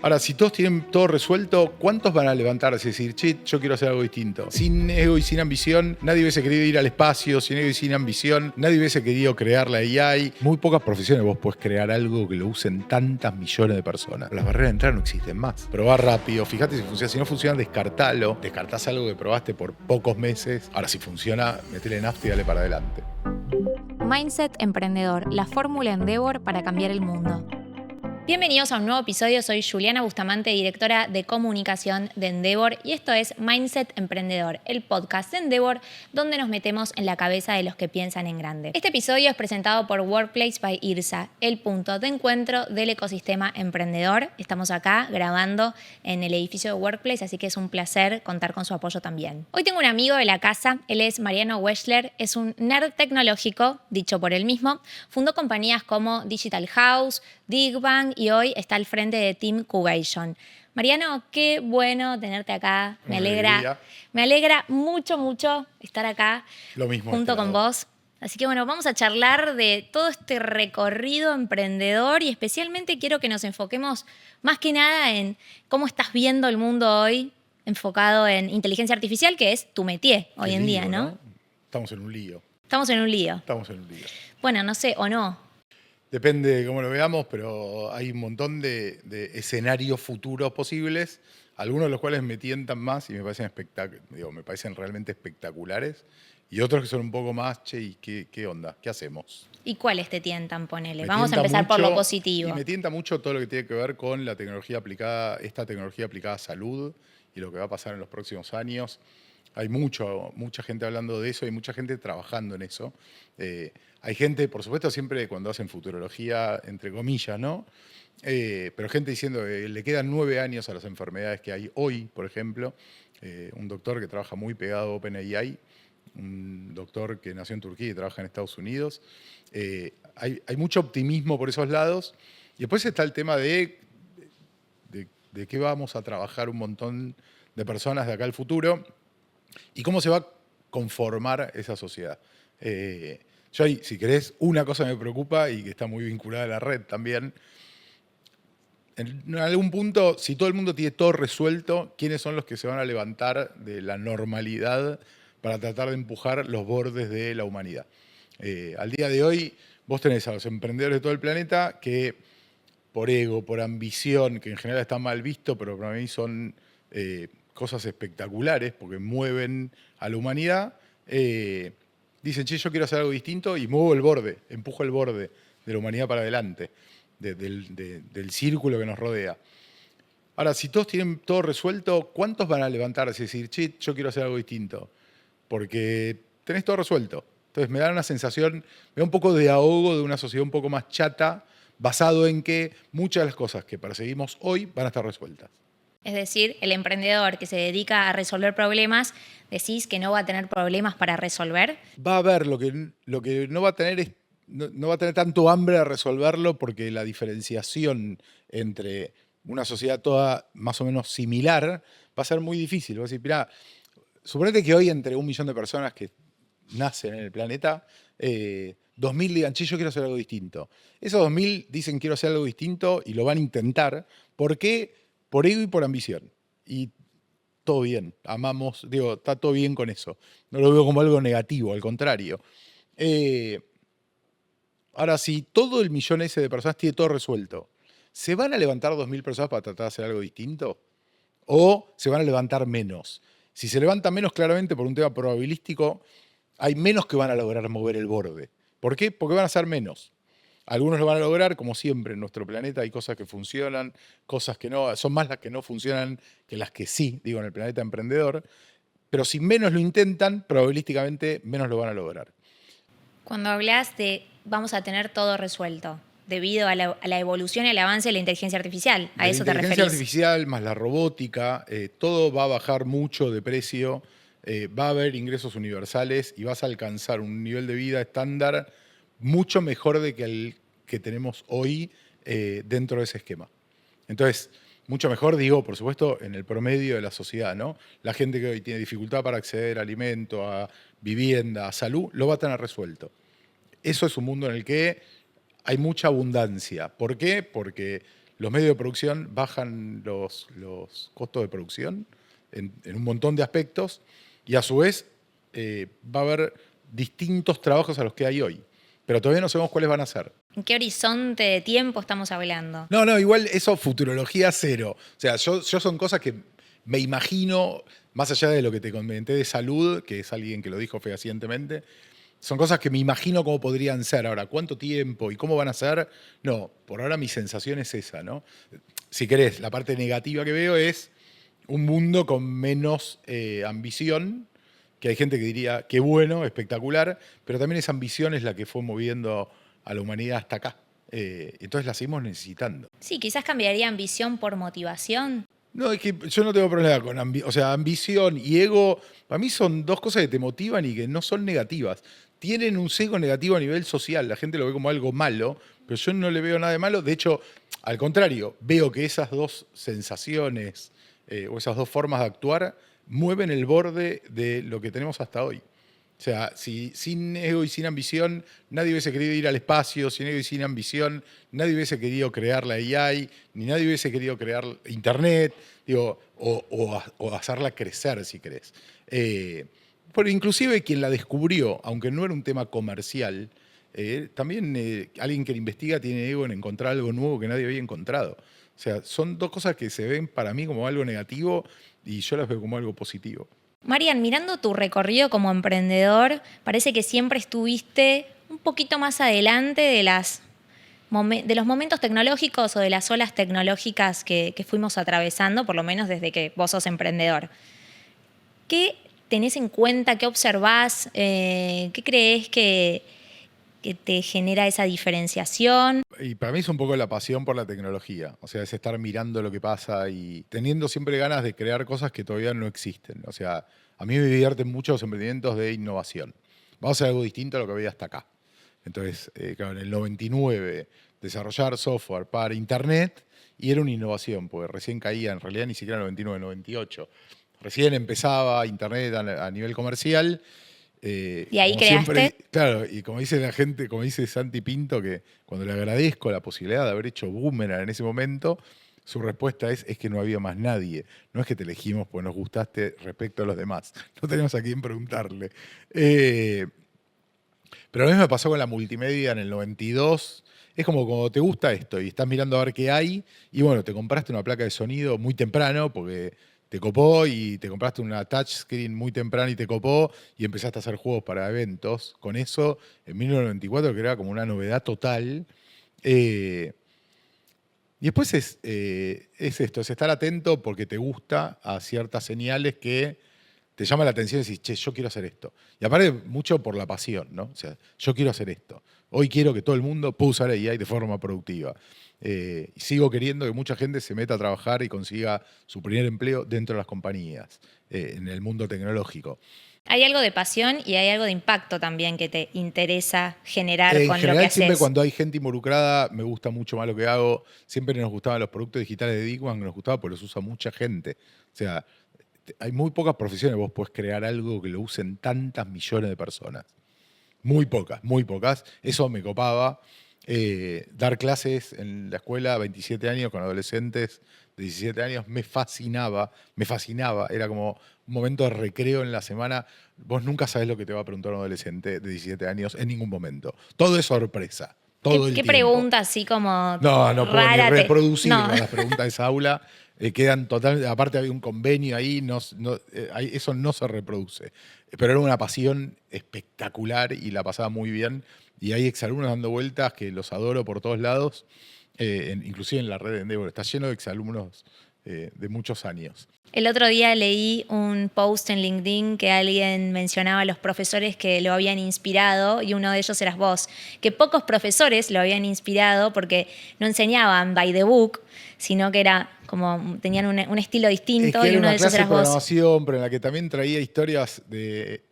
Ahora, si todos tienen todo resuelto, ¿cuántos van a levantarse y decir, che, yo quiero hacer algo distinto? Sin ego y sin ambición, nadie hubiese querido ir al espacio. Sin ego y sin ambición, nadie hubiese querido crear la AI. Muy pocas profesiones vos podés crear algo que lo usen tantas millones de personas. Las barreras de entrada no existen más. Probá rápido, fíjate si funciona. Si no funciona, descartalo. Descartás algo que probaste por pocos meses. Ahora, si funciona, metele nafta y dale para adelante. Mindset Emprendedor, la fórmula Endeavor para cambiar el mundo. Bienvenidos a un nuevo episodio, soy Juliana Bustamante, directora de comunicación de Endeavor, y esto es Mindset Emprendedor, el podcast de Endeavor donde nos metemos en la cabeza de los que piensan en grande. Este episodio es presentado por Workplace by IRSA, el punto de encuentro del ecosistema emprendedor. Estamos acá grabando en el edificio de Workplace, así que es un placer contar con su apoyo también. Hoy tengo un amigo de la casa, él es Mariano Weschler, es un nerd tecnológico, dicho por él mismo, fundó compañías como Digital House, DigBank, y hoy está al frente de Team Cubation. Mariano, qué bueno tenerte acá. Me alegra mucho estar acá junto con vos. Así que bueno, vamos a charlar de todo este recorrido emprendedor y especialmente quiero que nos enfoquemos más que nada en cómo estás viendo el mundo hoy, enfocado en inteligencia artificial, que es tu métier hoy en día, ¿no? Estamos en un lío. Estamos en un lío. Estamos en un lío. Bueno, no sé, o no. Depende de cómo lo veamos, pero hay un montón de escenarios futuros posibles, algunos de los cuales me tientan más y me parecen realmente espectaculares, y otros que son un poco más, che, ¿y qué onda? ¿Qué hacemos? ¿Y cuáles te tientan? Ponele. Vamos a empezar por lo positivo. Y me tienta mucho todo lo que tiene que ver con la tecnología aplicada, esta tecnología aplicada a salud y lo que va a pasar en los próximos años. Hay mucha gente hablando de eso, hay mucha gente trabajando en eso. Hay gente, por supuesto, siempre cuando hacen futurología, entre comillas, ¿no? Pero gente diciendo que le quedan 9 años a las enfermedades que hay hoy, por ejemplo. Un doctor que trabaja muy pegado a OpenAI, un doctor que nació en Turquía y trabaja en Estados Unidos. Hay mucho optimismo por esos lados. Y después está el tema de qué vamos a trabajar un montón de personas de acá al futuro y cómo se va a conformar esa sociedad. Yo ahí, si querés, una cosa me preocupa y que está muy vinculada a la red también. En algún punto, si todo el mundo tiene todo resuelto, ¿quiénes son los que se van a levantar de la normalidad para tratar de empujar los bordes de la humanidad? Al día de hoy, vos tenés a los emprendedores de todo el planeta que por ego, por ambición, que en general está mal visto, pero para mí son cosas espectaculares porque mueven a la humanidad. Dicen, che, yo quiero hacer algo distinto y muevo el borde, empujo el borde de la humanidad para adelante, del círculo que nos rodea. Ahora, si todos tienen todo resuelto, ¿cuántos van a levantarse y decir, che, yo quiero hacer algo distinto? Porque tenés todo resuelto. Entonces me da una sensación, me da un poco de ahogo de una sociedad un poco más chata, basado en que muchas de las cosas que perseguimos hoy van a estar resueltas. Es decir, el emprendedor que se dedica a resolver problemas, ¿decís que no va a tener problemas para resolver? Va a haber, lo que no va a tener no va a tener tanto hambre a resolverlo porque la diferenciación entre una sociedad toda más o menos similar va a ser muy difícil. Va a decir, mirá, suponete que hoy entre 1 millón de personas que nacen en el planeta, 2.000 digan, che, yo quiero hacer algo distinto. Esos 2.000 dicen quiero hacer algo distinto y lo van a intentar. ¿Por qué? Por ego y por ambición. Y todo bien, está todo bien con eso. No lo veo como algo negativo, al contrario. Ahora, si todo el millón ese de personas tiene todo resuelto, ¿se van a levantar 2.000 personas para tratar de hacer algo distinto? ¿O se van a levantar menos? Si se levantan menos, claramente por un tema probabilístico, hay menos que van a lograr mover el borde. ¿Por qué? Porque van a ser menos. Algunos lo van a lograr, como siempre en nuestro planeta hay cosas que funcionan, cosas que no, son más las que no funcionan que las que sí, digo, en el planeta emprendedor, pero si menos lo intentan, probabilísticamente menos lo van a lograr. Cuando hablas de vamos a tener todo resuelto, debido a la evolución y al avance de la inteligencia artificial, ¿a eso te referís? La inteligencia artificial más la robótica, todo va a bajar mucho de precio, va a haber ingresos universales y vas a alcanzar un nivel de vida estándar mucho mejor de que el que tenemos hoy dentro de ese esquema. Entonces, mucho mejor, digo, por supuesto, en el promedio de la sociedad, ¿no? La gente que hoy tiene dificultad para acceder a alimento, a vivienda, a salud, lo va a tener resuelto. Eso es un mundo en el que hay mucha abundancia. ¿Por qué? Porque los medios de producción bajan los costos de producción en un montón de aspectos y a su vez va a haber distintos trabajos a los que hay hoy. Pero todavía no sabemos cuáles van a ser. ¿En qué horizonte de tiempo estamos hablando? No, igual eso futurología cero. O sea, yo son cosas que me imagino, más allá de lo que te comenté de salud, que es alguien que lo dijo fehacientemente, son cosas que me imagino cómo podrían ser. Ahora, ¿cuánto tiempo y cómo van a ser? No, por ahora mi sensación es esa, ¿no? Si querés, la parte negativa que veo es un mundo con menos ambición, que hay gente que diría, qué bueno, espectacular, pero también esa ambición es la que fue moviendo a la humanidad hasta acá. Entonces la seguimos necesitando. Sí, quizás cambiaría ambición por motivación. No, es que yo no tengo problema con ambición y ego. Para mí son dos cosas que te motivan y que no son negativas. Tienen un sesgo negativo a nivel social. La gente lo ve como algo malo, pero yo no le veo nada de malo. De hecho, al contrario, veo que esas dos sensaciones o esas dos formas de actuar mueven el borde de lo que tenemos hasta hoy. O sea, si sin ego y sin ambición nadie hubiese querido ir al espacio, sin ego y sin ambición nadie hubiese querido crear la AI, ni nadie hubiese querido crear Internet, digo, o hacerla crecer, si querés. Pero inclusive quien la descubrió, aunque no era un tema comercial, también alguien que la investiga tiene ego en encontrar algo nuevo que nadie había encontrado. O sea, son dos cosas que se ven para mí como algo negativo y yo las veo como algo positivo. Marian, mirando tu recorrido como emprendedor, parece que siempre estuviste un poquito más adelante de los momentos tecnológicos o de las olas tecnológicas que fuimos atravesando, por lo menos desde que vos sos emprendedor. ¿Qué tenés en cuenta? ¿Qué observás? ¿Qué crees que te genera esa diferenciación? Y para mí es un poco la pasión por la tecnología. O sea, es estar mirando lo que pasa y teniendo siempre ganas de crear cosas que todavía no existen. O sea, a mí me divierten mucho los emprendimientos de innovación. Vamos a hacer algo distinto a lo que había hasta acá. Entonces, claro, en el 99, desarrollar software para Internet y era una innovación, porque recién caía, en realidad ni siquiera 99, 98. Recién empezaba Internet a nivel comercial. ¿Y ahí Como creaste? siempre, claro, y como dice la gente, como dice Santi Pinto, que cuando le agradezco la posibilidad de haber hecho Boomerang en ese momento, su respuesta es que no había más nadie. No es que te elegimos porque nos gustaste respecto a los demás. No tenemos a quién preguntarle. Pero lo mismo me pasó con la multimedia en el 92. Es como cuando te gusta esto y estás mirando a ver qué hay y bueno, te compraste una placa de sonido muy temprano porque te copó y te compraste una touchscreen muy temprano y te copó y empezaste a hacer juegos para eventos. Con eso, en 1994, que era como una novedad total. Eh, y después es esto, es estar atento porque te gusta a ciertas señales que te llama la atención y decís, che, yo quiero hacer esto. Y aparte mucho por la pasión, ¿no? O sea, yo quiero hacer esto. Hoy quiero que todo el mundo pueda usar AI de forma productiva. Y sigo queriendo que mucha gente se meta a trabajar y consiga su primer empleo dentro de las compañías, en el mundo tecnológico. Hay algo de pasión y hay algo de impacto también que te interesa generar En con lo general, que siempre haces. cuando hay gente involucrada, me gusta mucho más lo que hago. Siempre nos gustaban los productos digitales de Dickman, nos gustaba porque los usa mucha gente. O sea, hay muy pocas profesiones, vos podés crear algo que lo usen tantas millones de personas. Muy pocas, muy pocas. Eso me copaba. Dar clases en la escuela a 27 años con adolescentes de 17 años me fascinaba. Era como un momento de recreo en la semana. Vos nunca sabés lo que te va a preguntar un adolescente de 17 años en ningún momento. Todo es sorpresa. Todo el ¿Qué tiempo. pregunta así como No puedo ni rara reproducirlo, No. las preguntas de esa aula. Quedan totalmente. Aparte, había un convenio ahí, eso no se reproduce. Pero era una pasión espectacular y la pasaba muy bien. Y hay exalumnos dando vueltas que los adoro por todos lados, inclusive en la red de Endeavor. Está lleno de exalumnos de muchos años. El otro día leí un post en LinkedIn que alguien mencionaba a los profesores que lo habían inspirado y uno de ellos eras vos, que pocos profesores lo habían inspirado porque no enseñaban by the book, sino que era como tenían un estilo distinto Es que y era uno una de esos clase de eras vos. programación, pero en la que también traía historias de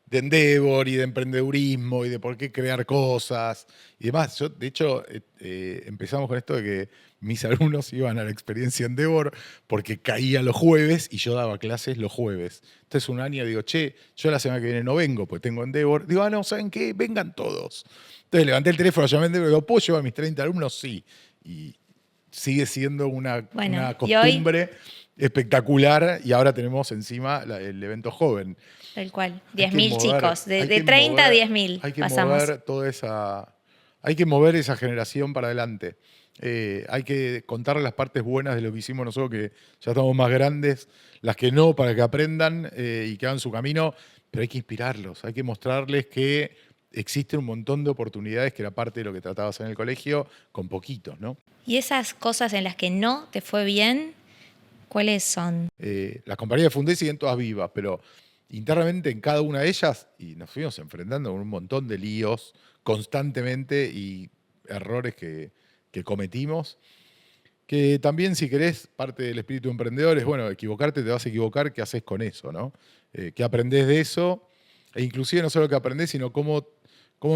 Endeavor y de emprendedurismo y de por qué crear cosas y demás. Yo, de hecho, empezamos con esto de que mis alumnos iban a la experiencia Endeavor porque caía los jueves y yo daba clases los jueves. Entonces un año digo, che, yo la semana que viene no vengo porque tengo Endeavor. Digo, no, ¿saben qué? Vengan todos. Entonces levanté el teléfono, llamé a Endeavor y digo, ¿puedo llevar a mis 30 alumnos? Sí. Y sigue siendo Bueno, una y hoy, costumbre espectacular y ahora tenemos encima el evento joven. tal cual, Hay que 10.000 mover, chicos, de, hay de que 30 a mover, 10.000 hay que pasamos. mover toda esa, hay que mover esa generación para adelante. Hay que contar las partes buenas de lo que hicimos nosotros, que ya estamos más grandes, las que no, para que aprendan y que hagan su camino, pero hay que inspirarlos, hay que mostrarles que existen un montón de oportunidades que era parte de lo que tratabas en el colegio, con poquitos, ¿no? Y esas cosas en las que no te fue bien, ¿cuáles son? Las compañías de Fundé siguen todas vivas, pero internamente en cada una de ellas, y nos fuimos enfrentando con un montón de líos constantemente y errores que cometimos, que también si querés, parte del espíritu emprendedor es, bueno, equivocarte, te vas a equivocar, ¿qué haces con eso? ¿No? ¿Qué aprendés de eso? E inclusive no solo qué aprendés, sino cómo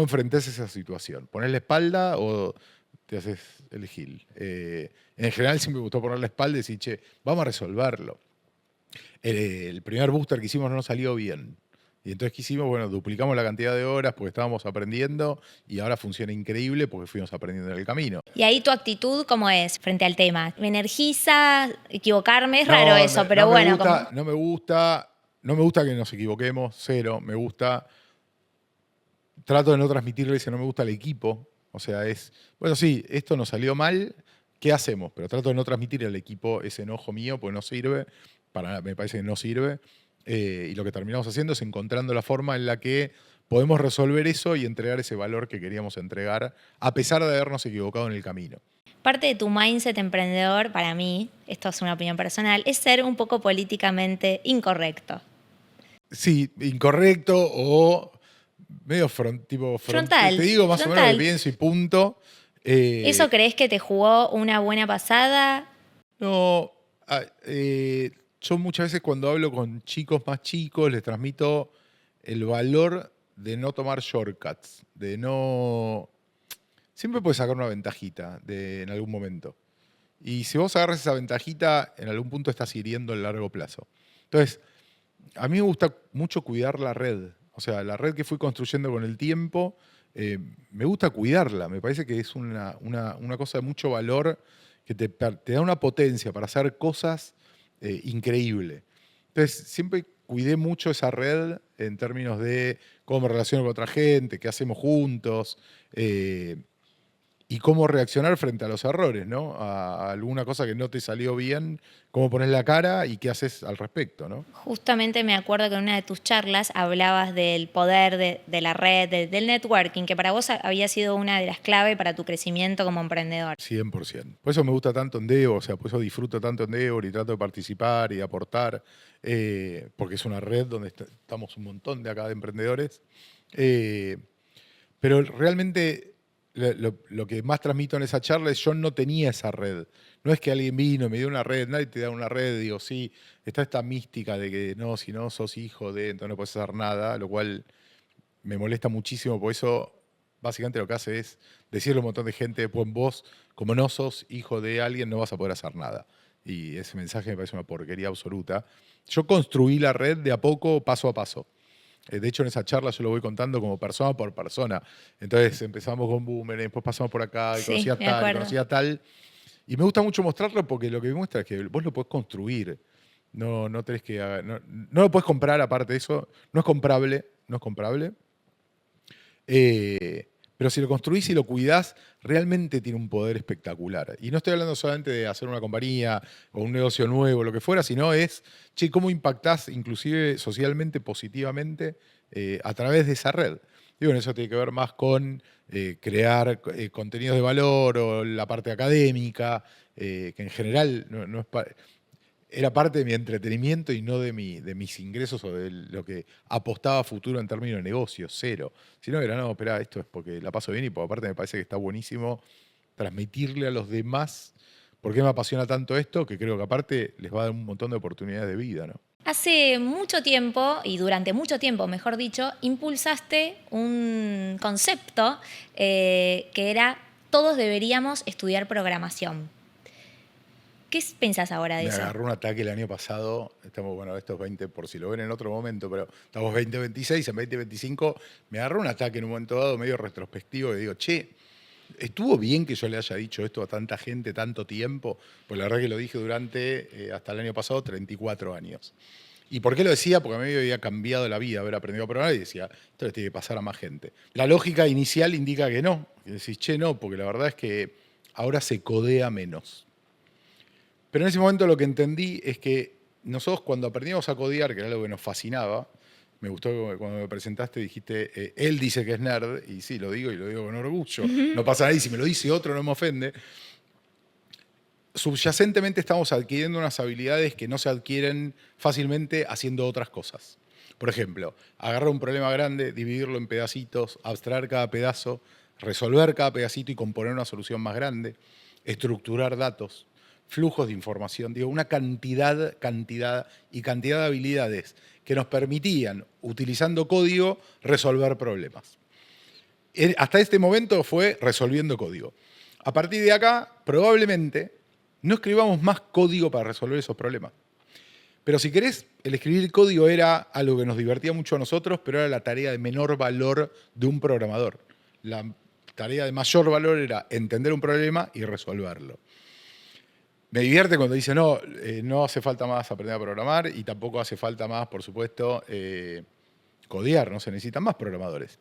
enfrentás esa situación. ¿Ponés la espalda o te haces el gil? En general siempre me gustó poner la espalda y decir, che, vamos a resolverlo. El primer booster que hicimos no salió bien. Y entonces, ¿qué hicimos? Bueno, duplicamos la cantidad de horas porque estábamos aprendiendo y ahora funciona increíble porque fuimos aprendiendo en el camino. Y ahí tu actitud, ¿cómo es frente al tema? ¿Me energiza equivocarme? Es raro No, eso, pero no me bueno, gusta, como... no me gusta que nos equivoquemos, cero. Me gusta, trato de no transmitirle ese no me gusta al equipo. O sea, bueno, sí, esto nos salió mal, ¿qué hacemos? Pero trato de no transmitir al equipo ese enojo mío, porque no sirve, me parece que no sirve. Y lo que terminamos haciendo es encontrando la forma en la que podemos resolver eso y entregar ese valor que queríamos entregar, a pesar de habernos equivocado en el camino. Parte de tu mindset emprendedor, para mí, esto es una opinión personal, es ser un poco políticamente incorrecto. Sí, incorrecto o medio te Frontal, digo más o menos lo que frontal. pienso y punto. ¿Eso crees que te jugó una buena pasada? No, yo muchas veces cuando hablo con chicos más chicos les transmito el valor de no tomar shortcuts, de no... Siempre puedes sacar una ventajita en algún momento. Y si vos agarras esa ventajita, en algún punto estás hiriendo el largo plazo. Entonces, a mí me gusta mucho cuidar la red. O sea, la red que fui construyendo con el tiempo, me gusta cuidarla. Me parece que es una cosa de mucho valor que te da una potencia para hacer cosas increíbles. Entonces, siempre cuidé mucho esa red en términos de cómo me relaciono con otra gente, qué hacemos juntos. Y cómo reaccionar frente a los errores, ¿no? A alguna cosa que no te salió bien, cómo pones la cara y qué haces al respecto, ¿no? Justamente me acuerdo que en una de tus charlas hablabas del poder de la red, del networking, que para vos había sido una de las claves para tu crecimiento como emprendedor. 100%. Por eso me gusta tanto Endeavor, o sea, por eso disfruto tanto Endeavor y trato de participar y de aportar, porque es una red donde estamos un montón de acá de emprendedores. Eh, pero realmente lo que más transmito en esa charla es yo no tenía esa red. No es que alguien vino, me dio una red, nadie te da una red, digo, sí, está esta mística de que no, si no sos hijo de, entonces no puedes hacer nada, lo cual me molesta muchísimo, por eso básicamente lo que hace es decirle a un montón de gente, pues vos, como no sos hijo de alguien, no vas a poder hacer nada. Y ese mensaje me parece una porquería absoluta. Yo construí la red de a poco, paso a paso. De hecho, en esa charla yo lo voy contando como persona por persona. Entonces empezamos con Boomer, después pasamos por acá, y Sí, me y acuerdo. conocía tal. Y me gusta mucho mostrarlo porque lo que demuestra es que vos lo podés construir. No tenés que. No lo podés comprar, aparte de eso. No es comprable. No es comprable. Pero si lo construís y lo cuidás, realmente tiene un poder espectacular. Y no estoy hablando solamente de hacer una compañía o un negocio nuevo, lo que fuera, sino es, che, cómo impactás inclusive socialmente, positivamente, a través de esa red. Y bueno, eso tiene que ver más con crear contenidos de valor o la parte académica, que en general no es era parte de mi entretenimiento y no de mis ingresos o de lo que apostaba a futuro en términos de negocio, cero. Si no, era, no, espera, esto es porque la paso bien y porque aparte me parece que está buenísimo transmitirle a los demás por qué me apasiona tanto esto, que creo que aparte les va a dar un montón de oportunidades de vida, ¿no? Hace mucho tiempo, y durante mucho tiempo, mejor dicho, impulsaste un concepto que era todos deberíamos estudiar programación. ¿Qué pensás ahora de Me eso? agarró un ataque el año pasado, estamos, bueno, estos 20 por si lo ven en otro momento, pero estamos 2026, en 2025, me agarró un ataque en un momento dado medio retrospectivo y digo, che, ¿Estuvo bien que yo le haya dicho esto a tanta gente tanto tiempo? Pues la verdad que lo dije durante, hasta el año pasado, 34 años. ¿Y por qué lo decía? Porque a mí me había cambiado la vida haber aprendido a programar y decía, esto le tiene que pasar a más gente. La lógica inicial indica que no. Y decís, che, no, porque la verdad es que ahora se codea menos. Pero en ese momento lo que entendí es que nosotros cuando aprendíamos a codear, que era algo que nos fascinaba, me gustó que cuando me presentaste dijiste, él dice que es nerd, y sí, lo digo y lo digo con orgullo. No pasa nada y si me lo dice otro no me ofende. Subyacentemente estamos adquiriendo unas habilidades que no se adquieren fácilmente haciendo otras cosas. Por ejemplo, agarrar un problema grande, dividirlo en pedacitos, abstraer cada pedazo, resolver cada pedacito y componer una solución más grande, estructurar datos, flujos de información, digo, una cantidad de habilidades que nos permitían, utilizando código, resolver problemas. Hasta este momento fue resolviendo código. A partir de acá, probablemente, no escribamos más código para resolver esos problemas. Pero si querés, el escribir código era algo que nos divertía mucho a nosotros, pero era la tarea de menor valor de un programador. La tarea de mayor valor era entender un problema y resolverlo. Me divierte cuando dice, no, no hace falta más aprender a programar y tampoco hace falta más, por supuesto, codear, no se necesitan más programadores.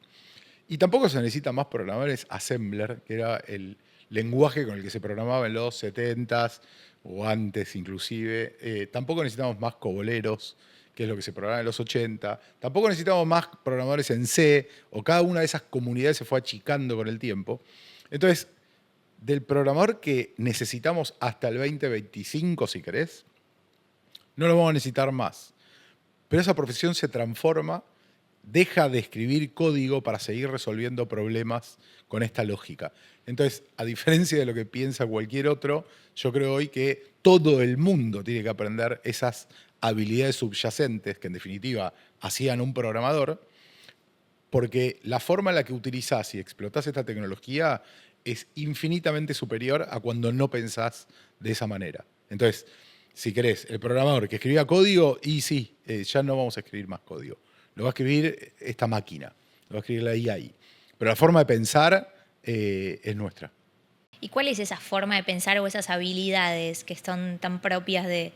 Y tampoco se necesitan más programadores assembler, que era el lenguaje con el que se programaba en los 70s o antes inclusive. Tampoco necesitamos más coboleros, que es lo que se programaba en los 80. Tampoco necesitamos más programadores en C, o cada una de esas comunidades se fue achicando con el tiempo. Entonces, del programador que necesitamos hasta el 2025, si querés, no lo vamos a necesitar más. Pero esa profesión se transforma, deja de escribir código para seguir resolviendo problemas con esta lógica. Entonces, a diferencia de lo que piensa cualquier otro, yo creo hoy que todo el mundo tiene que aprender esas habilidades subyacentes que en definitiva hacían un programador, porque la forma en la que utilizás y explotás esta tecnología es infinitamente superior a cuando no pensás de esa manera. Entonces, si querés, el programador que escribía código, y sí, ya no vamos a escribir más código. Lo va a escribir esta máquina, lo va a escribir la IA. Pero la forma de pensar es nuestra. ¿Y cuál es esa forma de pensar o esas habilidades que son tan propias de...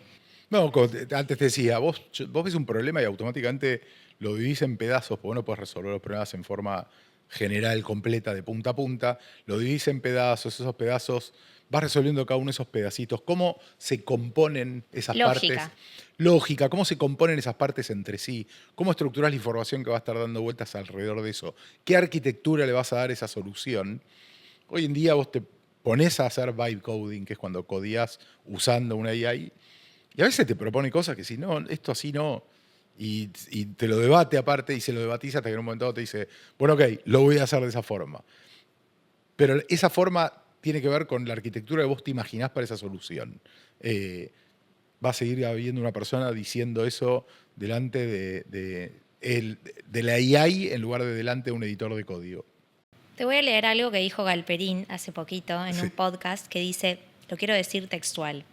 No, como antes te decía, vos ves un problema y automáticamente lo dividís en pedazos, porque vos no podés resolver los problemas en forma general, completa, de punta a punta. Lo dividís en pedazos, esos pedazos, vas resolviendo cada uno de esos pedacitos. ¿Cómo se componen esas Lógica. partes? Lógica, cómo se componen esas partes entre sí, cómo estructurás la información que va a estar dando vueltas alrededor de eso, qué arquitectura le vas a dar a esa solución. Hoy en día vos te pones a hacer vibe coding, que es cuando codías usando una AI, y a veces te propone cosas que si no, esto así no, y te lo debate aparte y se lo debatís hasta que en un momento dado te dice, bueno, ok, lo voy a hacer de esa forma. Pero esa forma tiene que ver con la arquitectura que vos te imaginás para esa solución. Va a seguir habiendo una persona diciendo eso delante de la AI en lugar de delante de un editor de código. Te voy a leer algo que dijo Galperín hace poquito en Sí. un podcast que dice, lo quiero decir textual.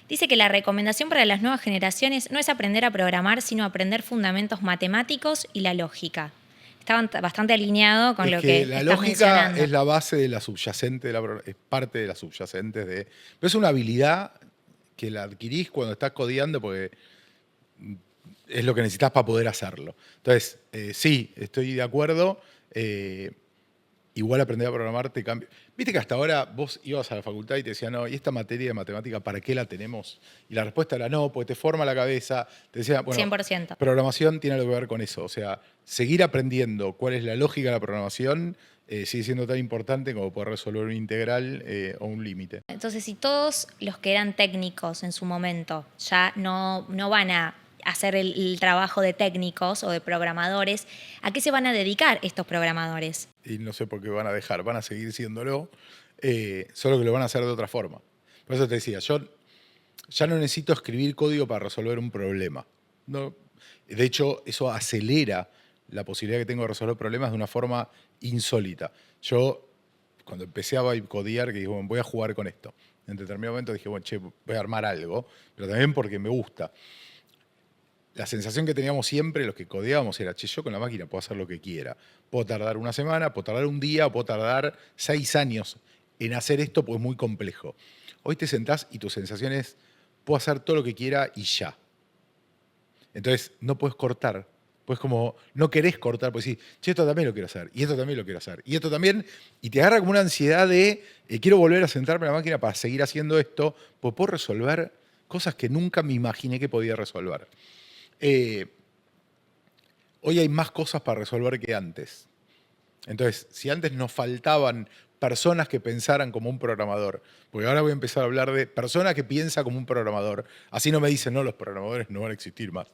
Dice que la recomendación para las nuevas generaciones no es aprender a programar, sino aprender fundamentos matemáticos y la lógica. Está bastante alineado con Es lo que que la estás lógica mencionando. es la base de la subyacente, es parte de las subyacentes de... Pero es una habilidad que la adquirís cuando estás codeando porque es lo que necesitas para poder hacerlo. Entonces, sí, estoy de acuerdo. Igual aprender a programar te cambia. Viste que hasta ahora vos ibas a la facultad y te decían, no, ¿y esta materia de matemática para qué la tenemos? Y la respuesta era no, porque te forma la cabeza. Te decía, bueno, 100%. programación tiene algo que ver con eso. O sea, seguir aprendiendo cuál es la lógica de la programación sigue siendo tan importante como poder resolver un integral o un límite. Entonces, si todos los que eran técnicos en su momento ya no van a hacer el trabajo de técnicos o de programadores, ¿a qué se van a dedicar estos programadores? Y no sé por qué van a dejar, van a seguir siéndolo, solo que lo van a hacer de otra forma. Por eso te decía, yo ya no necesito escribir código para resolver un problema. No, de hecho, eso acelera la posibilidad que tengo de resolver problemas de una forma insólita. Yo, cuando empecé a codear, que dije, bueno, voy a jugar con esto. En determinado momento dije, bueno, che, voy a armar algo, pero también porque me gusta. la sensación que teníamos siempre, los que codeábamos, era, che, yo con la máquina puedo hacer lo que quiera. Puedo tardar una semana, puedo tardar un día, puedo tardar 6 años en hacer esto porque es muy complejo. Hoy te sentás y tu sensación es, puedo hacer todo lo que quiera y ya. Entonces, no puedes cortar. Pues como no querés cortar, pues sí, che, esto también lo quiero hacer, y esto también lo quiero hacer, y esto también, y te agarra como una ansiedad de, quiero volver a sentarme en la máquina para seguir haciendo esto, pues puedo resolver cosas que nunca me imaginé que podía resolver. Eh, Hoy hay más cosas para resolver que antes. Entonces, si antes nos faltaban personas que pensaran como un programador, porque ahora voy a empezar a hablar de personas que piensan como un programador, así no me dicen, no, los programadores no van a existir más.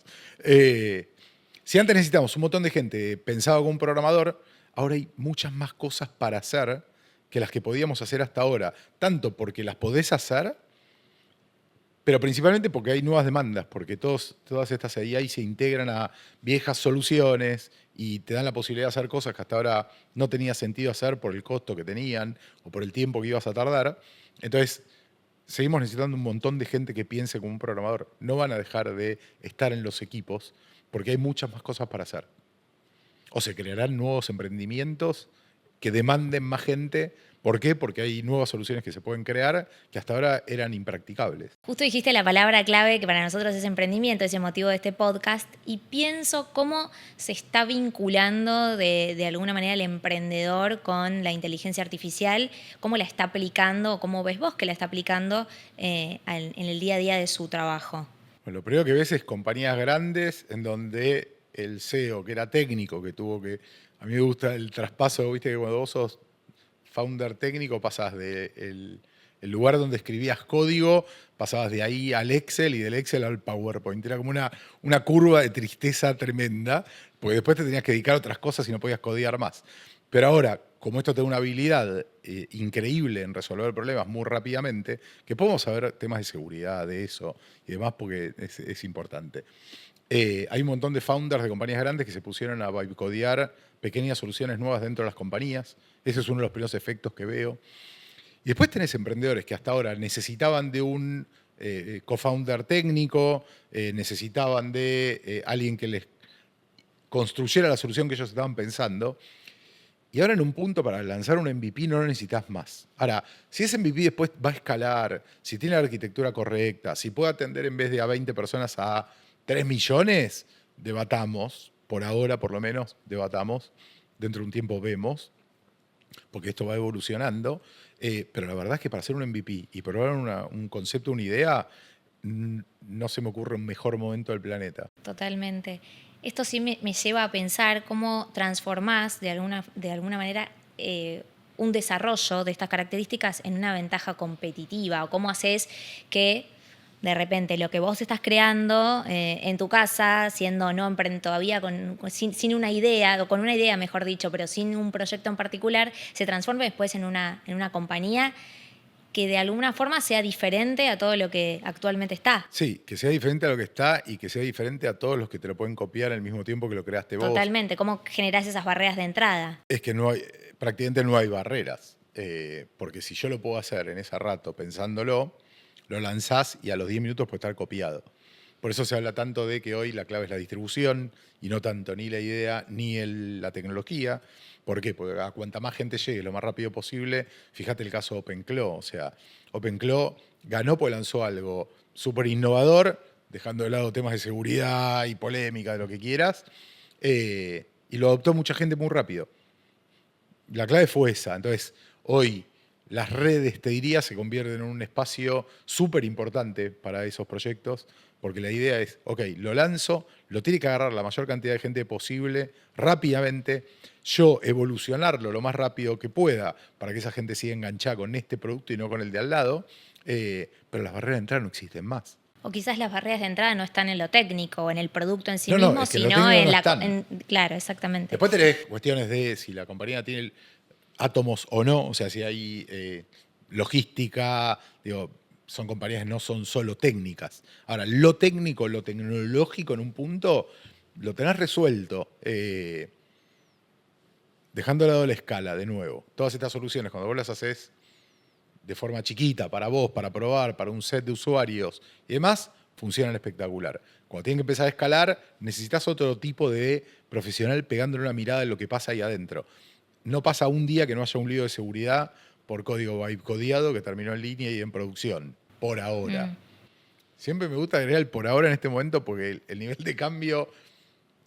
Si antes necesitamos un montón de gente pensada como un programador, ahora hay muchas más cosas para hacer que las que podíamos hacer hasta ahora, tanto porque las podés hacer, pero principalmente porque hay nuevas demandas, porque todas estas AI se integran a viejas soluciones y te dan la posibilidad de hacer cosas que hasta ahora no tenía sentido hacer por el costo que tenían o por el tiempo que ibas a tardar. Entonces, seguimos necesitando un montón de gente que piense como un programador. No van a dejar de estar en los equipos porque hay muchas más cosas para hacer. O se crearán nuevos emprendimientos que demanden más gente. ¿Por qué? Porque hay nuevas soluciones que se pueden crear que hasta ahora eran impracticables. Justo dijiste la palabra clave que para nosotros es emprendimiento, es el motivo de este podcast, y pienso cómo se está vinculando de alguna manera el emprendedor con la inteligencia artificial, cómo la está aplicando, cómo ves vos que la está aplicando en el día a día de su trabajo. Bueno, lo primero que ves es compañías grandes en donde el CEO, que era técnico, que tuvo que... A mí me gusta el traspaso, viste que cuando vos sos founder técnico pasás del el lugar donde escribías código, pasabas de ahí al Excel y del Excel al PowerPoint. Era como una curva de tristeza tremenda, porque después te tenías que dedicar a otras cosas y no podías codear más. Pero ahora, como esto te da una habilidad increíble en resolver problemas muy rápidamente, que podemos saber temas de seguridad, de eso y demás, porque es importante. Hay un montón de founders de compañías grandes que se pusieron a codear pequeñas soluciones nuevas dentro de las compañías. Ese es uno de los primeros efectos que veo. Y después tenés emprendedores que hasta ahora necesitaban de un co-founder técnico, necesitaban de alguien que les construyera la solución que ellos estaban pensando. Y ahora en un punto para lanzar un MVP no lo necesitas más. Ahora, si ese MVP después va a escalar, si tiene la arquitectura correcta, si puede atender en vez de a 20 personas a 3 millones, debatamos, por ahora por lo menos, debatamos, dentro de un tiempo vemos, porque esto va evolucionando, pero la verdad es que para hacer un MVP y probar un concepto, una idea, no se me ocurre un mejor momento del planeta. Totalmente. Esto sí me lleva a pensar cómo transformás de alguna manera un desarrollo de estas características en una ventaja competitiva, o cómo haces que de repente lo que vos estás creando en tu casa, siendo no todavía sin una idea, o con una idea mejor dicho, pero sin un proyecto en particular, se transforme después en una compañía que de alguna forma sea diferente a todo lo que actualmente está. Sí, que sea diferente a lo que está y que sea diferente a todos los que te lo pueden copiar al mismo tiempo que lo creaste vos. Totalmente. ¿Cómo generás esas barreras de entrada? Es que no hay, prácticamente no hay barreras, porque si yo lo puedo hacer en ese rato pensándolo, lo lanzás y a los 10 minutos puede estar copiado. Por eso se habla tanto de que hoy la clave es la distribución y no tanto ni la idea ni la tecnología. ¿Por qué? Porque a cuanta más gente llegue lo más rápido posible, fíjate el caso de OpenClaw. O sea, OpenClaw ganó porque lanzó algo súper innovador, dejando de lado temas de seguridad y polémica, de lo que quieras, y lo adoptó mucha gente muy rápido. La clave fue esa. Entonces, hoy las redes, te diría, se convierten en un espacio súper importante para esos proyectos, porque la idea es, ok, lo lanzo, lo tiene que agarrar la mayor cantidad de gente posible, rápidamente, yo evolucionarlo lo más rápido que pueda para que esa gente siga enganchada con este producto y no con el de al lado, pero las barreras de entrada no existen más. O quizás las barreras de entrada no están en lo técnico o en el producto en sí No, mismo, es que lo sino técnico en no la... están. Claro, exactamente. Después tenés cuestiones de si la compañía tiene átomos o no, o sea, si hay logística, digo, son compañías que no son solo técnicas. Ahora, lo técnico, lo tecnológico en un punto, lo tenés resuelto, dejando de lado la escala, de nuevo. Todas estas soluciones, cuando vos las haces de forma chiquita, para vos, para probar, para un set de usuarios y demás, funcionan espectacular. Cuando tienen que empezar a escalar, necesitas otro tipo de profesional pegándole una mirada en lo que pasa ahí adentro. No pasa un día que no haya un lío de seguridad por código bytecodeado que terminó en línea y en producción, por ahora. Siempre me gusta agregar el por ahora en este momento porque el nivel de cambio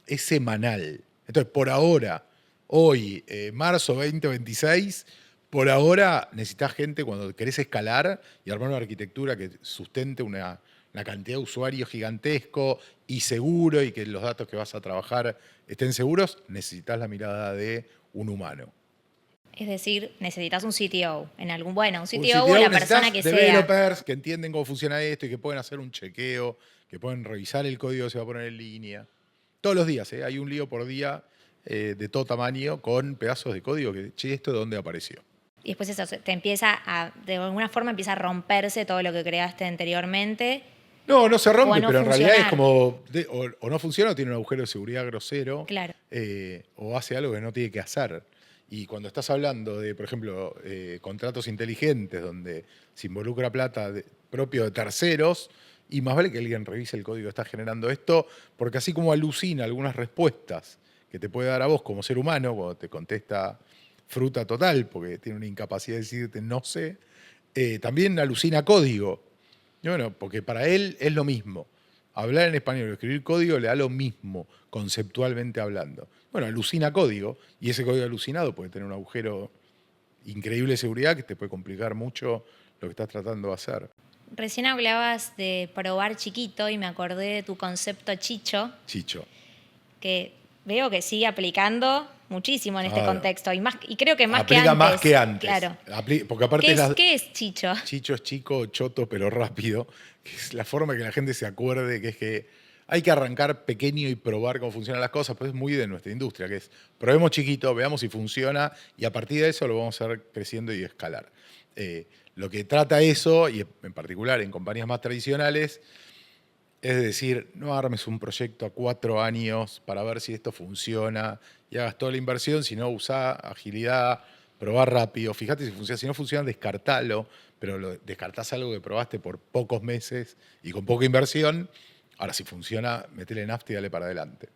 es semanal. Entonces, por ahora, hoy, marzo 2026, por ahora necesitas gente cuando querés escalar y armar una arquitectura que sustente una cantidad de usuarios gigantesco y seguro y que los datos que vas a trabajar estén seguros, necesitas la mirada de un humano. Es decir, necesitas un CTO en algún, bueno, un CTO, Un CTO, o la persona que sea. developers que entienden cómo funciona esto y que pueden hacer un chequeo, que pueden revisar el código que se va a poner en línea. Todos los días, hay un lío por día de todo tamaño con pedazos de código que, che, ¿esto de dónde apareció? Y después eso te empieza de alguna forma empieza a romperse todo lo que creaste anteriormente. No se rompe, no pero en realidad es funcionar. como, o no funciona o tiene un agujero de seguridad grosero, Claro. o hace algo que no tiene que hacer. Y cuando estás hablando de, por ejemplo, contratos inteligentes donde se involucra plata propio de terceros, y más vale que alguien revise el código que está generando esto, porque así como alucina algunas respuestas que te puede dar a vos como ser humano, cuando te contesta fruta total, porque tiene una incapacidad de decirte no sé, también alucina código. Y bueno, porque para él es lo mismo. Hablar en español o escribir código le da lo mismo, conceptualmente hablando. Bueno, alucina código, y ese código alucinado puede tener un agujero increíble de seguridad que te puede complicar mucho lo que estás tratando de hacer. Recién hablabas de probar chiquito y me acordé de tu concepto chicho, Chicho. que veo que sigue aplicando muchísimo en este Claro. contexto y creo que más Aplica que antes. más que antes. Claro. Porque aparte ¿Qué es chicho? Chicho es chico, choto, pero rápido, que es la forma que la gente se acuerde, que es que hay que arrancar pequeño y probar cómo funcionan las cosas, pues es muy de nuestra industria, que es probemos chiquito, veamos si funciona y a partir de eso lo vamos a hacer creciendo y escalar. Lo que trata eso, y en particular en compañías más tradicionales, es decir, no armes un proyecto a 4 años para ver si esto funciona y hagas toda la inversión, sino usá agilidad, probar rápido, fíjate si funciona. Si no funciona, descartalo, pero descartás algo que probaste por pocos meses y con poca inversión. Ahora, si funciona, metele nafta y dale para adelante.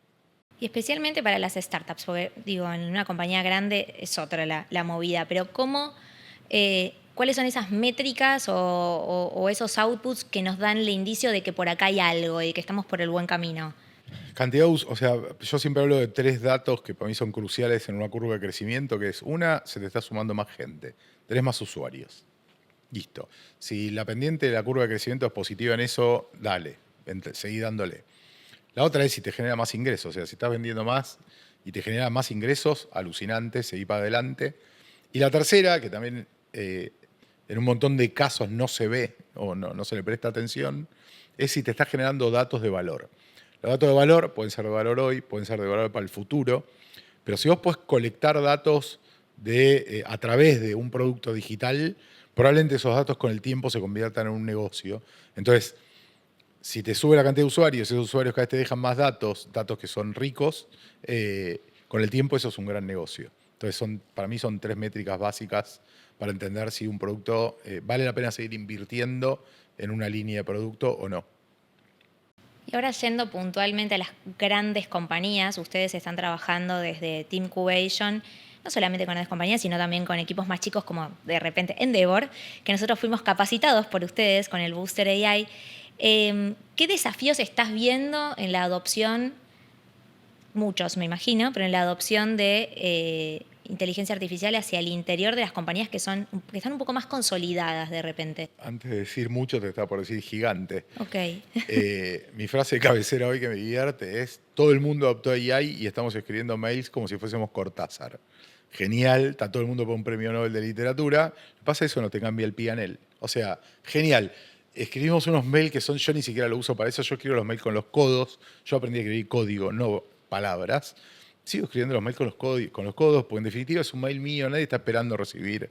Y especialmente para las startups, porque digo, en una compañía grande es otra la movida, pero ¿cuáles son esas métricas o esos outputs que nos dan el indicio de que por acá hay algo y que estamos por el buen camino? Cantidad, o sea, yo siempre hablo de 3 datos que para mí son cruciales en una curva de crecimiento, que es una, se te está sumando más gente, tenés más usuarios. Listo. Si la pendiente de la curva de crecimiento es positiva en eso, dale, seguí dándole. La otra es si te genera más ingresos, o sea, si estás vendiendo más y te genera más ingresos, alucinante, seguí para adelante. Y la tercera, que también en un montón de casos no se ve o no se le presta atención, es si te está generando datos de valor. Los datos de valor pueden ser de valor hoy, pueden ser de valor para el futuro, pero si vos podés colectar datos a través de un producto digital, probablemente esos datos con el tiempo se conviertan en un negocio. Entonces, si te sube la cantidad de usuarios, esos usuarios cada vez te dejan más datos que son ricos, con el tiempo eso es un gran negocio. Entonces, para mí son 3 métricas básicas para entender si un producto vale la pena seguir invirtiendo en una línea de producto o no. Y ahora yendo puntualmente a las grandes compañías, ustedes están trabajando desde Teamcubation, no solamente con grandes compañías, sino también con equipos más chicos como de repente Endeavor, que nosotros fuimos capacitados por ustedes con el Booster AI. ¿Qué desafíos estás viendo en la adopción? Muchos, me imagino, pero en la adopción de inteligencia artificial hacia el interior de las compañías que están un poco más consolidadas de repente. Antes de decir mucho, te estaba por decir gigante. Ok. Mi frase de cabecera hoy que me divierte es: todo el mundo adoptó AI y estamos escribiendo mails como si fuésemos Cortázar. Genial, está todo el mundo por un premio Nobel de literatura. Lo que pasa es que eso no te cambia el PNL. O sea, genial. Escribimos unos mails que yo ni siquiera lo uso para eso, yo escribo los mails con los codos. Yo aprendí a escribir código, no palabras. Sigo escribiendo los mails con los codos, porque en definitiva es un mail mío, nadie está esperando recibir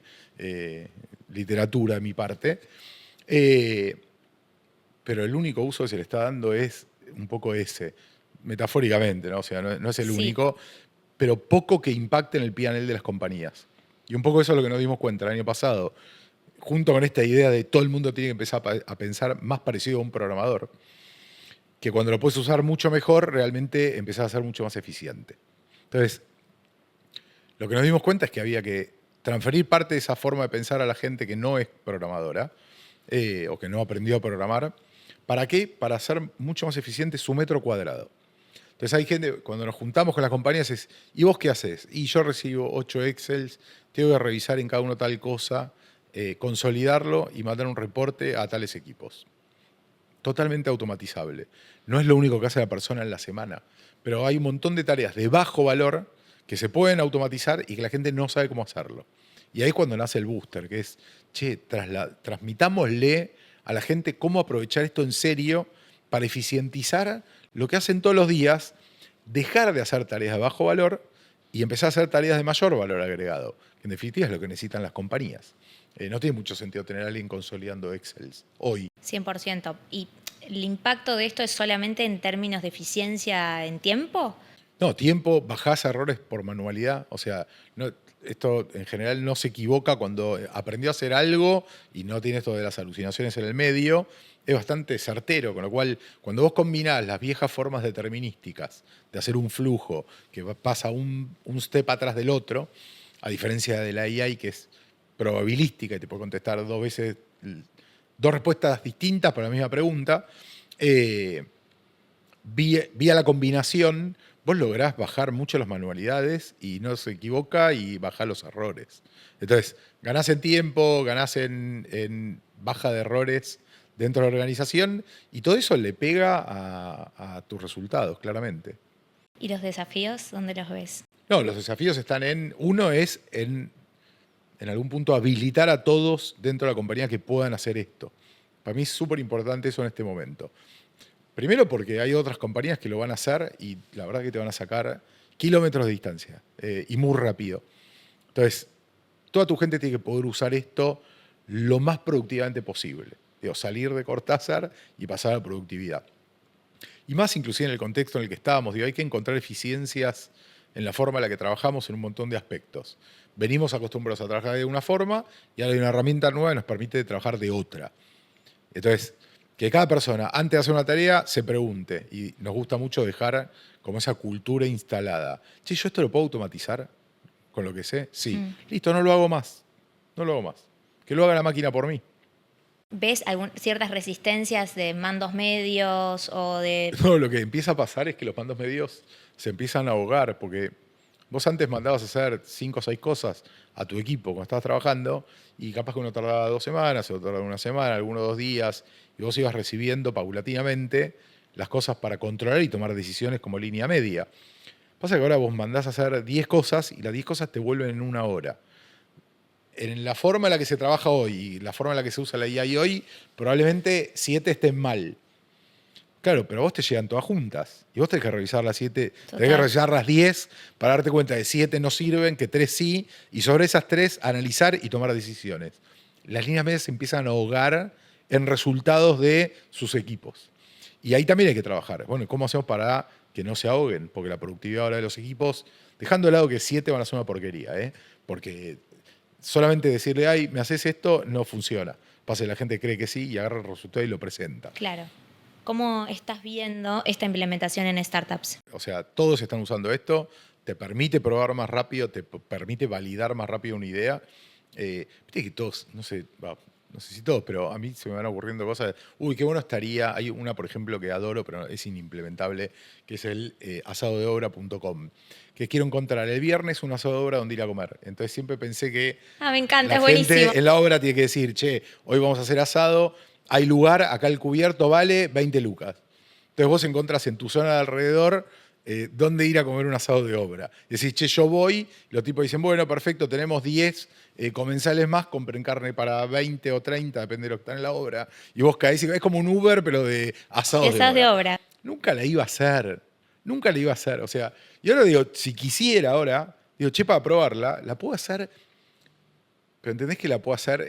literatura de mi parte. Pero el único uso que se le está dando es un poco ese, metafóricamente, ¿no? O sea, no es el único, pero poco que impacte en el P&L de las compañías. Y un poco eso es lo que nos dimos cuenta el año pasado, junto con esta idea de todo el mundo tiene que empezar a pensar más parecido a un programador. que cuando lo puedes usar mucho mejor, realmente empezás a ser mucho más eficiente. Entonces, lo que nos dimos cuenta es que había que transferir parte de esa forma de pensar a la gente que no es programadora o que no aprendió a programar. ¿Para qué? Para hacer mucho más eficiente su metro cuadrado. Entonces hay gente, cuando nos juntamos con las compañías es, ¿y vos qué haces? Y yo recibo 8 Excels, tengo que revisar en cada uno tal cosa, consolidarlo y mandar un reporte a tales equipos. Totalmente automatizable. No es lo único que hace la persona en la semana, pero hay un montón de tareas de bajo valor que se pueden automatizar y que la gente no sabe cómo hacerlo. Y ahí es cuando nace el booster, que es, che, transmitámosle a la gente cómo aprovechar esto en serio para eficientizar lo que hacen todos los días, dejar de hacer tareas de bajo valor y empezar a hacer tareas de mayor valor agregado, que en definitiva es lo que necesitan las compañías. No tiene mucho sentido tener a alguien consolidando Excels hoy. 100%. ¿Y el impacto de esto es solamente en términos de eficiencia en tiempo? No, tiempo, bajás errores por manualidad. O sea, esto en general no se equivoca cuando aprendió a hacer algo y no tiene esto de las alucinaciones en el medio. Es bastante certero, con lo cual, cuando vos combinás las viejas formas determinísticas de hacer un flujo que pasa un step atrás del otro, a diferencia de la AI que es probabilística y te puede contestar dos respuestas distintas para la misma pregunta, vía la combinación, vos lográs bajar mucho las manualidades y no se equivoca y bajar los errores. Entonces, ganás en tiempo, ganás en baja de errores dentro de la organización y todo eso le pega a tus resultados, claramente. ¿Y los desafíos, dónde los ves? No, los desafíos están uno es en algún punto habilitar a todos dentro de la compañía que puedan hacer esto. Para mí es súper importante eso en este momento. Primero porque hay otras compañías que lo van a hacer y la verdad que te van a sacar kilómetros de distancia y muy rápido. Entonces, toda tu gente tiene que poder usar esto lo más productivamente posible. Digo, salir de Cortázar y pasar a la productividad. Y más inclusive en el contexto en el que estábamos. Digo, hay que encontrar eficiencias en la forma en la que trabajamos en un montón de aspectos. Venimos acostumbrados a trabajar de una forma y ahora hay una herramienta nueva que nos permite trabajar de otra. Entonces, que cada persona, antes de hacer una tarea, se pregunte. Y nos gusta mucho dejar como esa cultura instalada. Che, ¿yo esto lo puedo automatizar con lo que sé? Sí. Listo, no lo hago más. No lo hago más. Que lo haga la máquina por mí. ¿Ves ciertas resistencias de mandos medios o de...? No, lo que empieza a pasar es que los mandos medios se empiezan a ahogar, porque vos antes mandabas a hacer 5 o 6 cosas a tu equipo cuando estabas trabajando y capaz que uno tardaba 2 semanas, otro tardaba una semana, algunos 2 días, y vos ibas recibiendo paulatinamente las cosas para controlar y tomar decisiones como línea media. Pasa que ahora vos mandás a hacer 10 cosas y las 10 cosas te vuelven en una hora. En la forma en la que se trabaja hoy y la forma en la que se usa la AI hoy, probablemente 7 estén mal. Claro, pero a vos te llegan todas juntas. Y vos tenés que revisar las 7, tenés que revisar las 10 para darte cuenta de 7 no sirven, que 3 sí, y sobre esas 3 analizar y tomar decisiones. Las líneas medias se empiezan a ahogar en resultados de sus equipos. Y ahí también hay que trabajar. Bueno, ¿cómo hacemos para que no se ahoguen? Porque la productividad ahora de los equipos, dejando de lado que 7 van a ser una porquería, porque solamente decirle, ay, me haces esto, no funciona. Pasa que la gente cree que sí y agarra el resultado y lo presenta. Claro. ¿Cómo estás viendo esta implementación en startups? O sea, todos están usando esto, te permite probar más rápido, te permite validar más rápido una idea. Viste que todos, no sé si todos, pero a mí se me van ocurriendo cosas. Uy, qué bueno estaría. Hay una, por ejemplo, que adoro, pero es inimplementable, que es el asadodeobra.com. Que quiero encontrar el viernes un asado de obra donde ir a comer. Entonces siempre pensé que me encanta, la es buenísimo. gente en la obra tiene que decir, che, hoy vamos a hacer asado, hay lugar, acá el cubierto vale 20 lucas. Entonces vos encontrás en tu zona de alrededor dónde ir a comer un asado de obra. Y decís, che, yo voy, los tipos dicen, bueno, perfecto, tenemos 10 comensales más, compren carne para 20 o 30, depende de lo que está en la obra. Y vos caís, es como un Uber, pero de asados de obra. Nunca la iba a hacer. Nunca la iba a hacer. O sea, yo ahora digo, si quisiera ahora, digo, che, para probarla, la puedo hacer, pero entendés que la puedo hacer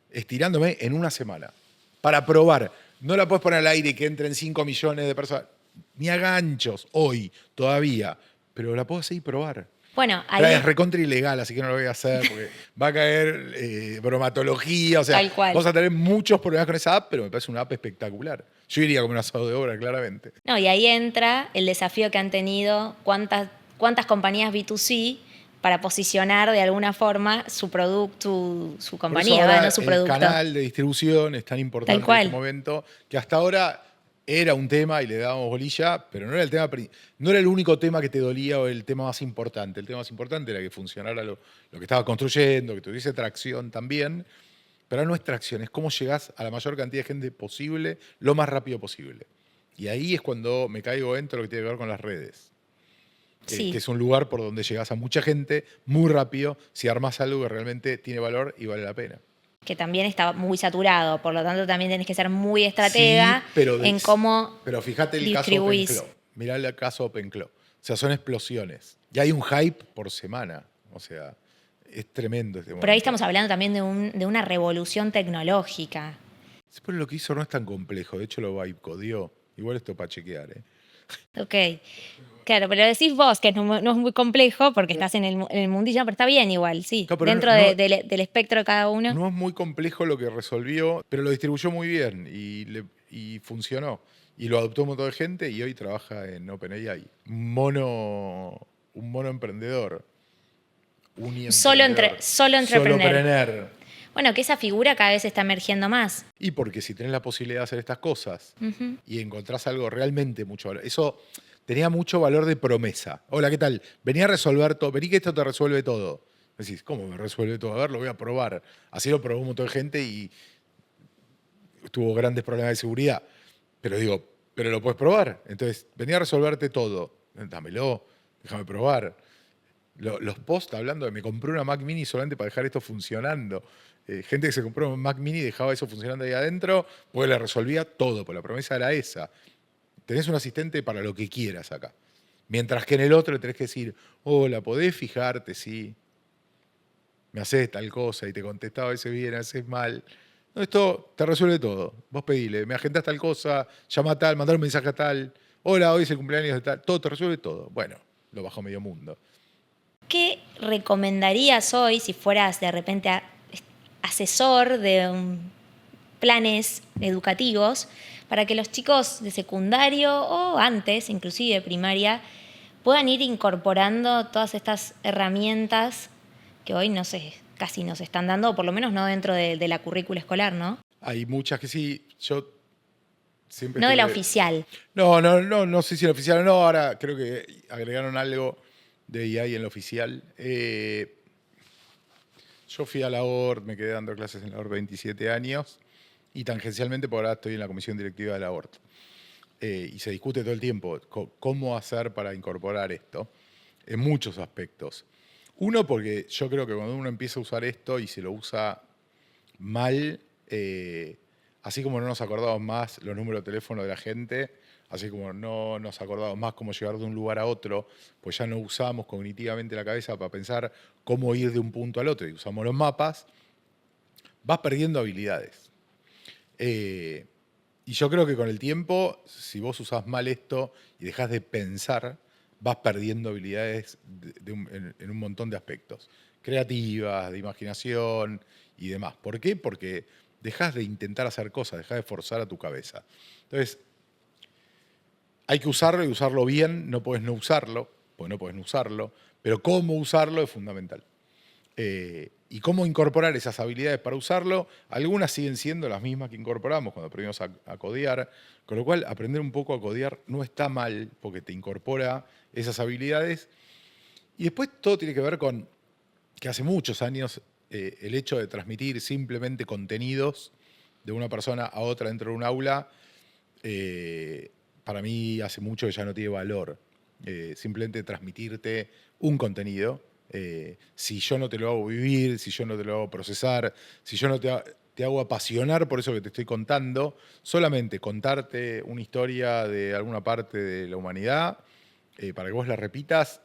estirándome en una semana. Para probar. No la puedes poner al aire y que entren 5 millones de personas. Ni a ganchos hoy, todavía. Pero la puedo hacer y probar. Bueno, ahí es recontra ilegal, así que no lo voy a hacer porque va a caer bromatología. O sea, vamos a tener muchos problemas con esa app, pero me parece una app espectacular. Yo iría como un asado de obra, claramente. No, y ahí entra el desafío que han tenido cuántas compañías B2C para posicionar de alguna forma su producto, su Por eso compañía, ahora no su el producto. canal de distribución es tan Tal importante en este cual. momento que hasta ahora era un tema y le dábamos bolilla, pero no era no era el único tema que te dolía o el tema más importante. El tema más importante era que funcionara lo que estaba construyendo, que tuviese tracción también. Pero no es tracción, es cómo llegás a la mayor cantidad de gente posible lo más rápido posible. Y ahí es cuando me caigo en todo lo que tiene que ver con las redes. Que Sí, es un lugar por donde llegás a mucha gente muy rápido si armás algo que realmente tiene valor y vale la pena. que también está muy saturado, por lo tanto también tenés que ser muy estratega Sí, en cómo pero fíjate el caso distribuís. OpenClaw. Mirá el caso OpenClaw. O sea, son explosiones. Y hay un hype por semana. O sea, es tremendo este Por ahí momento. estamos hablando también de una revolución tecnológica. Pero lo que hizo no es tan complejo. De hecho, lo codió. Igual esto para chequear, ¿eh? Ok. Claro, pero decís vos que no es muy complejo porque estás en el mundillo, pero está bien igual, sí. Claro, pero Dentro del espectro de cada uno. no es muy complejo lo que resolvió, pero lo distribuyó muy bien y funcionó. Y lo adoptó un montón de gente y hoy trabaja en OpenAI. Un mono emprendedor. Uniemprendedor. Solo entrepreneur. Solopreneur. Bueno, que esa figura cada vez está emergiendo más. Y porque si tenés la posibilidad de hacer estas cosas Ujú. y encontrás algo realmente mucho valor, eso tenía mucho valor de promesa. Hola, ¿qué tal? Vení a resolver todo, vení que esto te resuelve todo. Decís, ¿cómo me resuelve todo? A ver, lo voy a probar. Así lo probó un montón de gente y tuvo grandes problemas de seguridad. Pero digo, pero lo puedes probar. Entonces, venía a resolverte todo. Dámelo, déjame probar. Los posts hablando de me compré una Mac Mini solamente para dejar esto funcionando. Gente que se compró un Mac Mini y dejaba eso funcionando ahí adentro, pues le resolvía todo, pues la promesa era esa. Tenés un asistente para lo que quieras acá. Mientras que en el otro le tenés que decir, hola, ¿podés fijarte si me haces tal cosa? Y te contestaba a veces bien, a veces mal. No, esto te resuelve todo. Vos pedile, me agendás tal cosa, llama a tal, mandar un mensaje a tal. Hola, hoy es el cumpleaños de tal. Todo te resuelve todo. Bueno, lo bajó medio mundo. ¿Qué recomendarías hoy si fueras de repente asesor de planes educativos para que los chicos de secundario o antes, inclusive de primaria, puedan ir incorporando todas estas herramientas que hoy no sé, casi nos están dando, o por lo menos no dentro de la currícula escolar, ¿no? Hay muchas que sí. Yo siempre No de la estuve. oficial. No sé si en la oficial o no. Ahora creo que agregaron algo de AI en la oficial. Yo fui a la ORT, me quedé dando clases en la ORT 27 años y tangencialmente por ahora estoy en la comisión directiva de la ORT. Y se discute todo el tiempo cómo hacer para incorporar esto en muchos aspectos. Uno, porque yo creo que cuando uno empieza a usar esto y se lo usa mal, así como no nos acordamos más los números de teléfono de la gente, así como no nos acordamos más cómo llegar de un lugar a otro, pues ya no usamos cognitivamente la cabeza para pensar cómo ir de un punto al otro y usamos los mapas, vas perdiendo habilidades. Y yo creo que con el tiempo, si vos usás mal esto y dejás de pensar, vas perdiendo habilidades en un montón de aspectos. Creativas, de imaginación y demás. ¿Por qué? Porque dejás de intentar hacer cosas, dejás de forzar a tu cabeza. Entonces, hay que usarlo y usarlo bien, no podés no usarlo, porque no podés no usarlo, pero cómo usarlo es fundamental. Y cómo incorporar esas habilidades para usarlo, algunas siguen siendo las mismas que incorporamos cuando aprendimos a codear, con lo cual aprender un poco a codear no está mal porque te incorpora esas habilidades. Y después todo tiene que ver con que hace muchos años el hecho de transmitir simplemente contenidos de una persona a otra dentro de un aula, para mí hace mucho que ya no tiene valor. Simplemente transmitirte un contenido. Si yo no te lo hago vivir, si yo no te lo hago procesar, si yo no te hago apasionar por eso que te estoy contando, solamente contarte una historia de alguna parte de la humanidad, para que vos la repitas,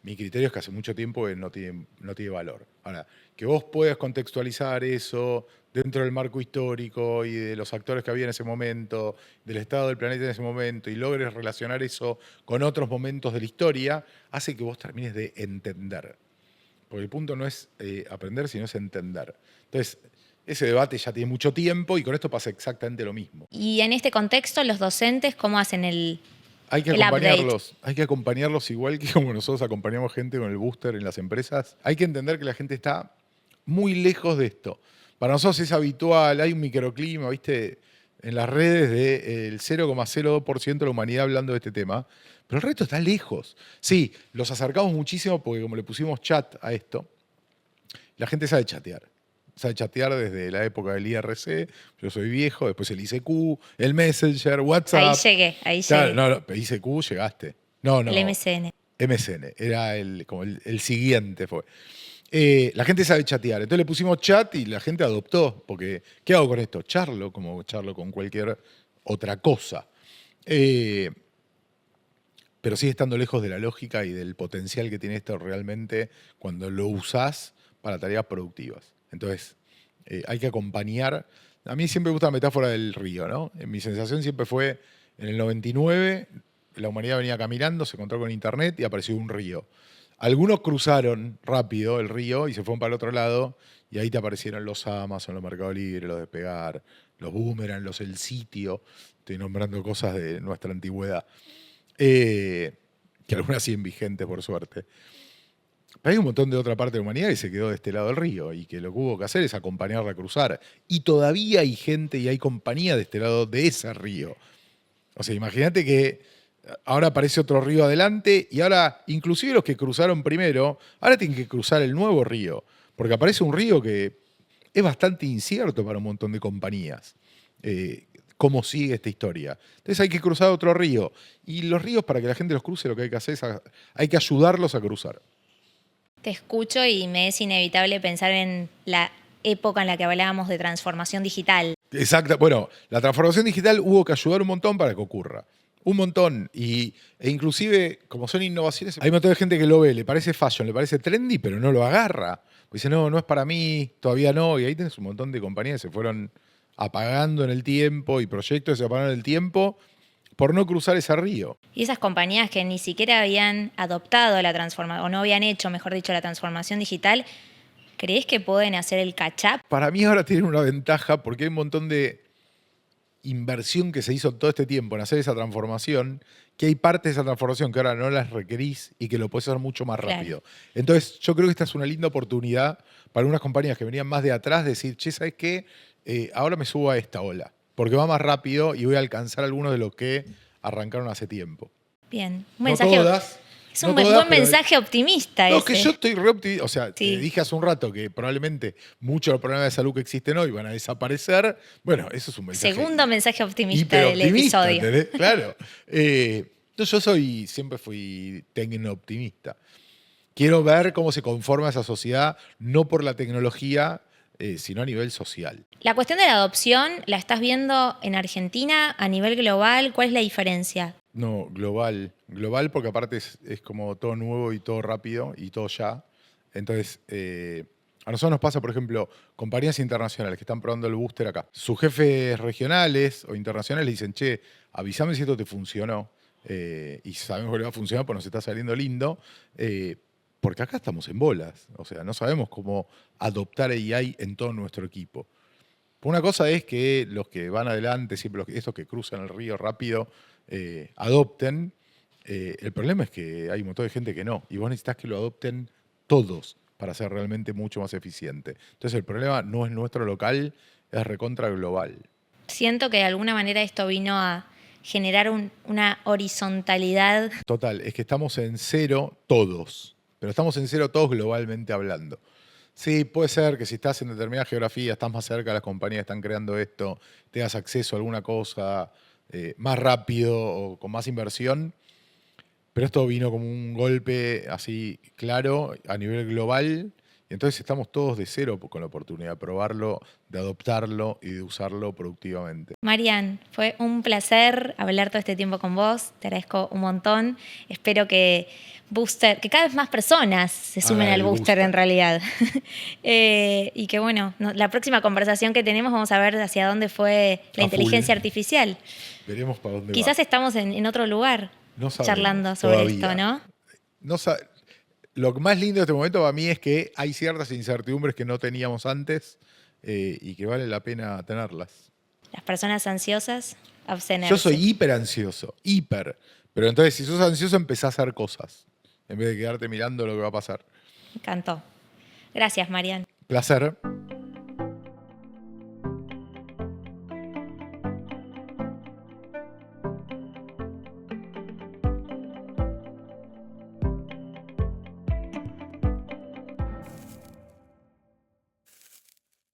mi criterio es que hace mucho tiempo no tiene valor. Ahora, que vos puedas contextualizar eso dentro del marco histórico y de los actores que había en ese momento, del estado del planeta en ese momento, y logres relacionar eso con otros momentos de la historia, hace que vos termines de entender. Porque el punto no es aprender, sino es entender. Entonces, Ese debate ya tiene mucho tiempo y con esto pasa exactamente lo mismo. Y en este contexto, los docentes, ¿cómo hacen Hay que el update? acompañarlos igual que como nosotros acompañamos gente con el booster en las empresas. Hay que entender que la gente está muy lejos de esto. Para nosotros es habitual, hay un microclima, ¿viste? En las redes del 0,02% de la humanidad hablando de este tema, pero el resto está lejos. Sí, los acercamos muchísimo porque como le pusimos chat a esto, la gente sabe chatear. Sabe chatear desde la época del IRC, yo soy viejo, después el ICQ, el Messenger, WhatsApp. Ahí Claro, llegué. no, ICQ llegaste. No, El MSN. MSN, era como el siguiente fue. La gente sabe chatear, entonces le pusimos chat y la gente adoptó, porque ¿qué hago con esto? Charlo, como charlo con cualquier otra cosa. Pero sigue estando lejos de la lógica y del potencial que tiene esto realmente cuando lo usás para tareas productivas. Entonces, hay que acompañar. A mí siempre me gusta la metáfora del río, ¿no? Mi sensación siempre fue, en el 99, la humanidad venía caminando, se encontró con internet y apareció un río. Algunos cruzaron rápido el río y se fueron para el otro lado, y ahí te aparecieron los Amazon, los Mercado Libre, los Despegar, los Boomerang, los El Sitio. Estoy nombrando cosas de nuestra antigüedad. Que algunas siguen vigentes, por suerte. Pero hay un montón de otra parte de la humanidad que se quedó de este lado del río y que lo que hubo que hacer es acompañarla a cruzar. Y todavía hay gente y hay compañía de este lado de ese río. O sea, imagínate que ahora aparece otro río adelante y ahora, inclusive los que cruzaron primero, ahora tienen que cruzar el nuevo río. Porque aparece un río que es bastante incierto para un montón de compañías. Cómo sigue esta historia. Entonces hay que cruzar otro río. Y los ríos, para que la gente los cruce, lo que hay que hacer es hay que ayudarlos a cruzar. Te escucho y me es inevitable pensar en la época en la que hablábamos de transformación digital. Exacto. Bueno, la transformación digital hubo que ayudar un montón para que ocurra. Un montón. E inclusive, como son innovaciones, hay un montón de gente que lo ve, le parece fashion, le parece trendy, pero no lo agarra. Dice, no, no es para mí, todavía no. Y ahí tenés un montón de compañías que se fueron apagando en el tiempo y proyectos que se apagaron en el tiempo por no cruzar ese río. Y esas compañías que ni siquiera habían adoptado la transformación, o no habían hecho, mejor dicho, la transformación digital, ¿crees que pueden hacer el catch-up? Para mí ahora tienen una ventaja porque hay un montón de inversión que se hizo todo este tiempo en hacer esa transformación, que hay partes de esa transformación que ahora no las requerís y que lo puedes hacer mucho más rápido. Claro. Entonces, yo creo que esta es una linda oportunidad para unas compañías que venían más de atrás, decir, che, ¿sabes qué? Ahora me subo a esta ola, porque va más rápido y voy a alcanzar algunos de los que arrancaron hace tiempo. Bien, un mensaje. No todas, es un buen mensaje optimista. No, que yo estoy re optimista. O sea, sí. Te dije hace un rato que probablemente muchos de los problemas de salud que existen hoy van a desaparecer. Bueno, eso es un mensaje. Segundo mensaje optimista del episodio. ¿Entendés? Claro. Yo siempre fui tecno-optimista. Quiero ver cómo se conforma esa sociedad, no por la tecnología, sino a nivel social. La cuestión de la adopción, ¿la estás viendo en Argentina a nivel global? ¿Cuál es la diferencia? No, global. Global porque aparte es como todo nuevo y todo rápido y todo ya. Entonces, a nosotros nos pasa, por ejemplo, compañías internacionales que están probando el booster acá. Sus jefes regionales o internacionales le dicen, che, avísame si esto te funcionó. Y sabemos que le va a funcionar porque nos está saliendo lindo. Porque acá estamos en bolas. O sea, no sabemos cómo adoptar AI en todo nuestro equipo. Una cosa es que los que van adelante, siempre estos que cruzan el río rápido, adopten. El problema es que hay un montón de gente que no. Y vos necesitas que lo adopten todos para ser realmente mucho más eficiente. Entonces el problema no es nuestro local, es recontra global. Siento que de alguna manera esto vino a generar una horizontalidad. Total, es que estamos en cero todos. Pero estamos en cero todos globalmente hablando. Sí, puede ser que si estás en determinada geografía, estás más cerca de las compañías que están creando esto, tengas acceso a alguna cosa más rápido o con más inversión. Pero esto vino como un golpe así claro a nivel global. Y entonces estamos todos de cero con la oportunidad de probarlo, de adoptarlo y de usarlo productivamente. Marian, fue un placer hablar todo este tiempo con vos. Te agradezco un montón. Espero que cada vez más personas se sumen al booster en realidad. Y que bueno, la próxima conversación que tenemos vamos a ver hacia dónde fue la inteligencia artificial. Veremos para dónde va. Quizás estamos en otro lugar charlando sobre esto, ¿no? Lo más lindo de este momento para mí es que hay ciertas incertidumbres que no teníamos antes y que vale la pena tenerlas. Las personas ansiosas, abstenerse. Yo soy hiper ansioso, hiper. Pero entonces, si sos ansioso, empezá a hacer cosas, en vez de quedarte mirando lo que va a pasar. Me encantó. Gracias, Marian. Placer.